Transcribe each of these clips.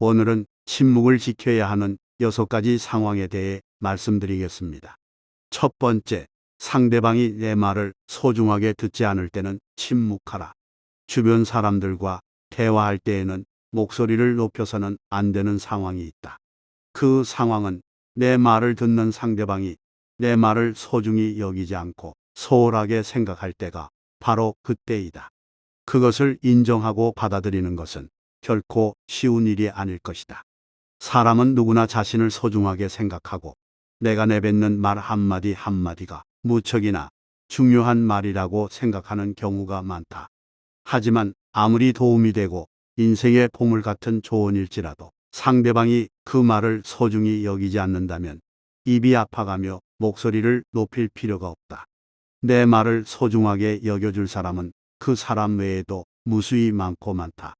오늘은 침묵을 지켜야 하는 6가지 상황에 대해 말씀드리겠습니다. 첫 번째, 상대방이 내 말을 소중하게 듣지 않을 때는 침묵하라. 주변 사람들과 대화할 때에는 목소리를 높여서는 안 되는 상황이 있다. 그 상황은 내 말을 듣는 상대방이 내 말을 소중히 여기지 않고 소홀하게 생각할 때가 바로 그때이다. 그것을 인정하고 받아들이는 것은 결코 쉬운 일이 아닐 것이다. 사람은 누구나 자신을 소중하게 생각하고 내가 내뱉는 말 한마디 한마디가 무척이나 중요한 말이라고 생각하는 경우가 많다. 하지만 아무리 도움이 되고 인생의 보물 같은 조언일지라도 상대방이 그 말을 소중히 여기지 않는다면 입이 아파가며 목소리를 높일 필요가 없다. 내 말을 소중하게 여겨줄 사람은 그 사람 외에도 무수히 많고 많다.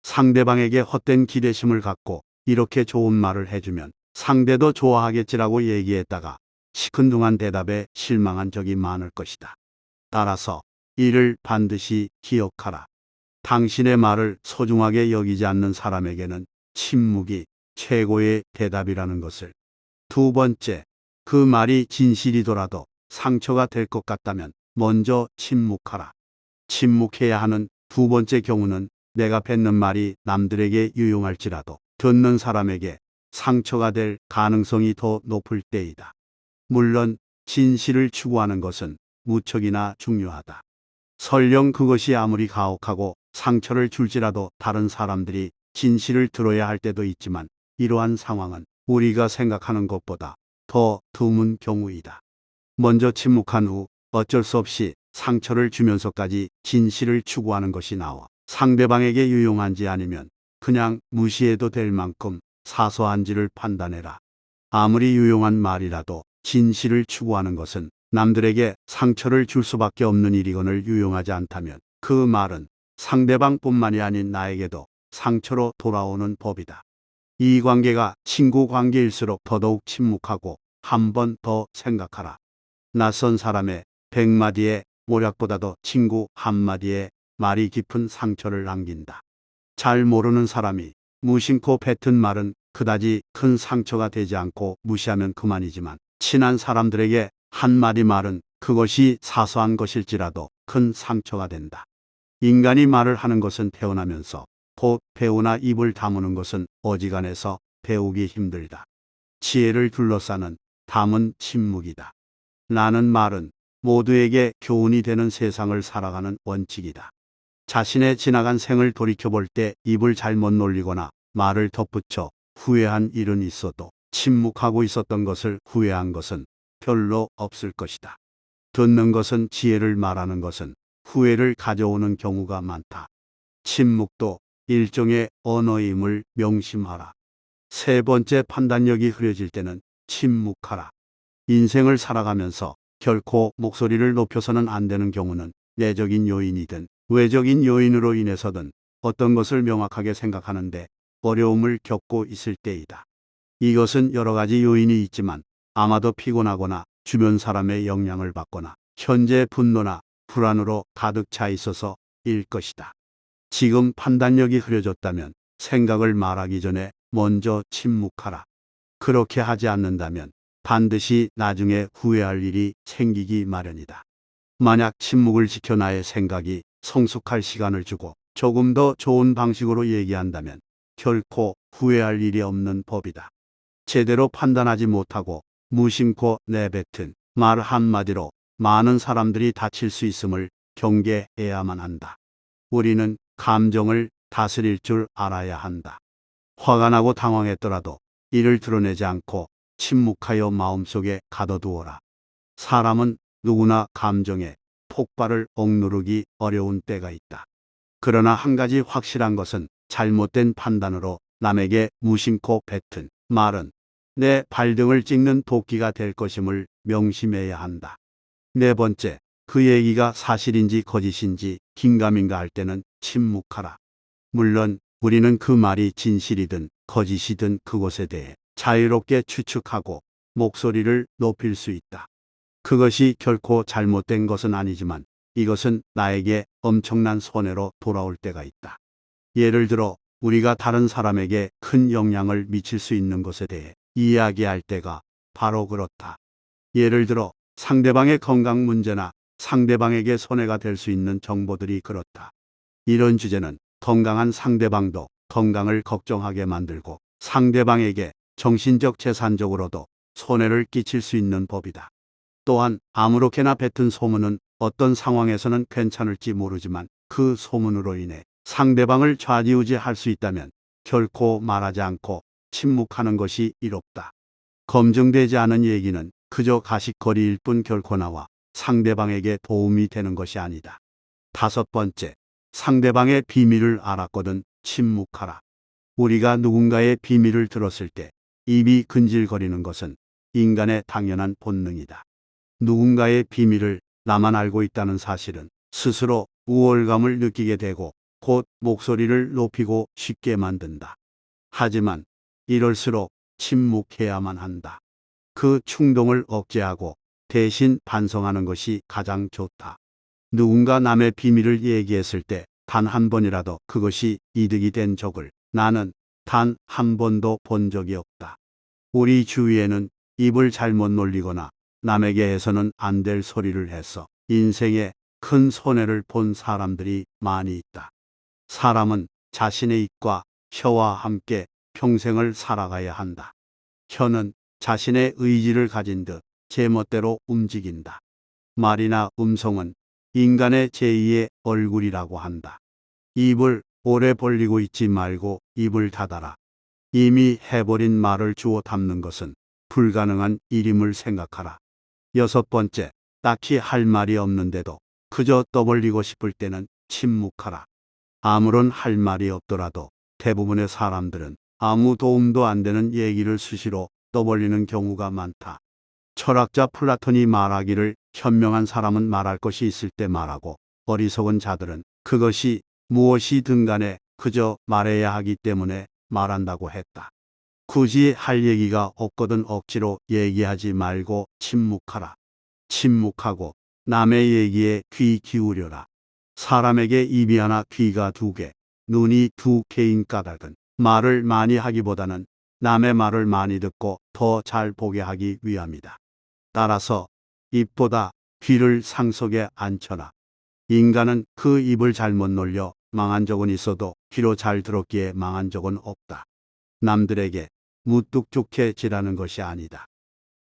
상대방에게 헛된 기대심을 갖고 이렇게 좋은 말을 해주면 상대도 좋아하겠지라고 얘기했다가 시큰둥한 대답에 실망한 적이 많을 것이다. 따라서 이를 반드시 기억하라. 당신의 말을 소중하게 여기지 않는 사람에게는 침묵이 최고의 대답이라는 것을. 두 번째, 그 말이 진실이더라도 상처가 될 것 같다면 먼저 침묵하라. 침묵해야 하는 두 번째 경우는 내가 뱉는 말이 남들에게 유용할지라도 듣는 사람에게 상처가 될 가능성이 더 높을 때이다. 물론 진실을 추구하는 것은 무척이나 중요하다. 설령 그것이 아무리 가혹하고 상처를 줄지라도 다른 사람들이 진실을 들어야 할 때도 있지만 이러한 상황은 우리가 생각하는 것보다 더 드문 경우이다. 먼저 침묵한 후 어쩔 수 없이 상처를 주면서까지 진실을 추구하는 것이 나와 상대방에게 유용한지 아니면 그냥 무시해도 될 만큼 사소한지를 판단해라. 아무리 유용한 말이라도 진실을 추구하는 것은 남들에게 상처를 줄 수밖에 없는 일이거늘 유용하지 않다면 그 말은 상대방뿐만이 아닌 나에게도 상처로 돌아오는 법이다. 이 관계가 친구 관계일수록 더더욱 침묵하고 한 번 더 생각하라. 낯선 사람의 100마디의 모략보다도 친구 한마디의 말이 깊은 상처를 남긴다. 잘 모르는 사람이 무심코 뱉은 말은 그다지 큰 상처가 되지 않고 무시하면 그만이지만 친한 사람들에게 한마디 말은 그것이 사소한 것일지라도 큰 상처가 된다. 인간이 말을 하는 것은 태어나면서 곧 배우나 입을 다무는 것은 어지간해서 배우기 힘들다. 지혜를 둘러싸는 담은 침묵이다. 나는 말은 모두에게 교훈이 되는 세상을 살아가는 원칙이다. 자신의 지나간 생을 돌이켜볼 때 입을 잘못 놀리거나 말을 덧붙여 후회한 일은 있어도 침묵하고 있었던 것을 후회한 것은 별로 없을 것이다. 듣는 것은 지혜를 말하는 것은 후회를 가져오는 경우가 많다. 침묵도 일종의 언어임을 명심하라. 세 번째, 판단력이 흐려질 때는 침묵하라. 인생을 살아가면서 결코 목소리를 높여서는 안 되는 경우는 내적인 요인이든 외적인 요인으로 인해서든 어떤 것을 명확하게 생각하는데 어려움을 겪고 있을 때이다. 이것은 여러 가지 요인이 있지만 아마도 피곤하거나 주변 사람의 영향을 받거나 현재 분노나 불안으로 가득 차 있어서일 것이다. 지금 판단력이 흐려졌다면 생각을 말하기 전에 먼저 침묵하라. 그렇게 하지 않는다면 반드시 나중에 후회할 일이 생기기 마련이다. 만약 침묵을 지켜 나의 생각이 성숙할 시간을 주고 조금 더 좋은 방식으로 얘기한다면 결코 후회할 일이 없는 법이다. 제대로 판단하지 못하고 무심코 내뱉은 말 한마디로 많은 사람들이 다칠 수 있음을 경계해야만 한다. 우리는 감정을 다스릴 줄 알아야 한다. 화가 나고 당황했더라도 이를 드러내지 않고 침묵하여 마음속에 가둬두어라. 사람은 누구나 감정에 폭발을 억누르기 어려운 때가 있다. 그러나 한 가지 확실한 것은 잘못된 판단으로 남에게 무심코 뱉은 말은 내 발등을 찍는 도끼가 될 것임을 명심해야 한다. 네 번째, 그 얘기가 사실인지 거짓인지 긴가민가 할 때는 침묵하라. 물론 우리는 그 말이 진실이든 거짓이든 그것에 대해 자유롭게 추측하고 목소리를 높일 수 있다. 그것이 결코 잘못된 것은 아니지만 이것은 나에게 엄청난 손해로 돌아올 때가 있다. 예를 들어 우리가 다른 사람에게 큰 영향을 미칠 수 있는 것에 대해 이야기할 때가 바로 그렇다. 예를 들어 상대방의 건강 문제나 상대방에게 손해가 될 수 있는 정보들이 그렇다. 이런 주제는 건강한 상대방도 건강을 걱정하게 만들고 상대방에게 정신적 재산적으로도 손해를 끼칠 수 있는 법이다. 또한 아무렇게나 뱉은 소문은 어떤 상황에서는 괜찮을지 모르지만 그 소문으로 인해 상대방을 좌지우지할 수 있다면 결코 말하지 않고 침묵하는 것이 이롭다. 검증되지 않은 얘기는 그저 가십거리일 뿐 결코 나와 상대방에게 도움이 되는 것이 아니다. 다섯 번째, 상대방의 비밀을 알았거든 침묵하라. 우리가 누군가의 비밀을 들었을 때 입이 근질거리는 것은 인간의 당연한 본능이다. 누군가의 비밀을 나만 알고 있다는 사실은 스스로 우월감을 느끼게 되고 곧 목소리를 높이고 쉽게 만든다. 하지만 이럴수록 침묵해야만 한다. 그 충동을 억제하고 대신 반성하는 것이 가장 좋다. 누군가 남의 비밀을 얘기했을 때 단 한 번이라도 그것이 이득이 된 적을 나는 단 한 번도 본 적이 없다. 우리 주위에는 입을 잘못 놀리거나 남에게 해서는 안 될 소리를 해서 인생에 큰 손해를 본 사람들이 많이 있다. 사람은 자신의 입과 혀와 함께 평생을 살아가야 한다. 혀는 자신의 의지를 가진 듯 제멋대로 움직인다. 말이나 음성은 인간의 제2의 얼굴이라고 한다. 입을 오래 벌리고 있지 말고 입을 닫아라. 이미 해버린 말을 주워 담는 것은 불가능한 일임을 생각하라. 여섯 번째, 딱히 할 말이 없는데도 그저 떠벌리고 싶을 때는 침묵하라. 아무런 할 말이 없더라도 대부분의 사람들은 아무 도움도 안 되는 얘기를 수시로 떠벌리는 경우가 많다. 철학자 플라톤이 말하기를 현명한 사람은 말할 것이 있을 때 말하고 어리석은 자들은 그것이 무엇이든 간에 그저 말해야 하기 때문에 말한다고 했다. 굳이 할 얘기가 없거든 억지로 얘기하지 말고 침묵하라. 침묵하고 남의 얘기에 귀 기울여라. 사람에게 입이 하나 귀가 두 개, 눈이 두 개인 까닭은 말을 많이 하기보다는 남의 말을 많이 듣고 더 잘 보게 하기 위함이다. 따라서 입보다 귀를 상속에 앉혀라. 인간은 그 입을 잘못 놀려 망한 적은 있어도 귀로 잘 들었기에 망한 적은 없다. 남들에게 무뚝 좋게 지라는 것이 아니다.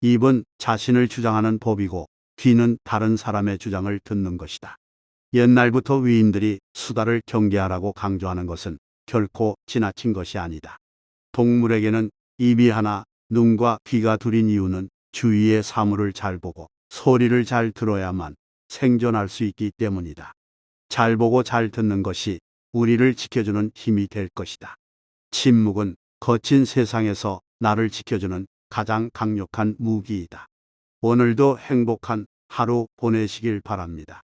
입은 자신을 주장하는 법이고 귀는 다른 사람의 주장을 듣는 것이다. 옛날부터 위인들이 수다를 경계하라고 강조하는 것은 결코 지나친 것이 아니다. 동물에게는 입이 하나, 눈과 귀가 둘인 이유는 주위의 사물을 잘 보고 소리를 잘 들어야만 생존할 수 있기 때문이다. 잘 보고 잘 듣는 것이 우리를 지켜주는 힘이 될 것이다. 침묵은 거친 세상에서 나를 지켜주는 가장 강력한 무기이다. 오늘도 행복한 하루 보내시길 바랍니다.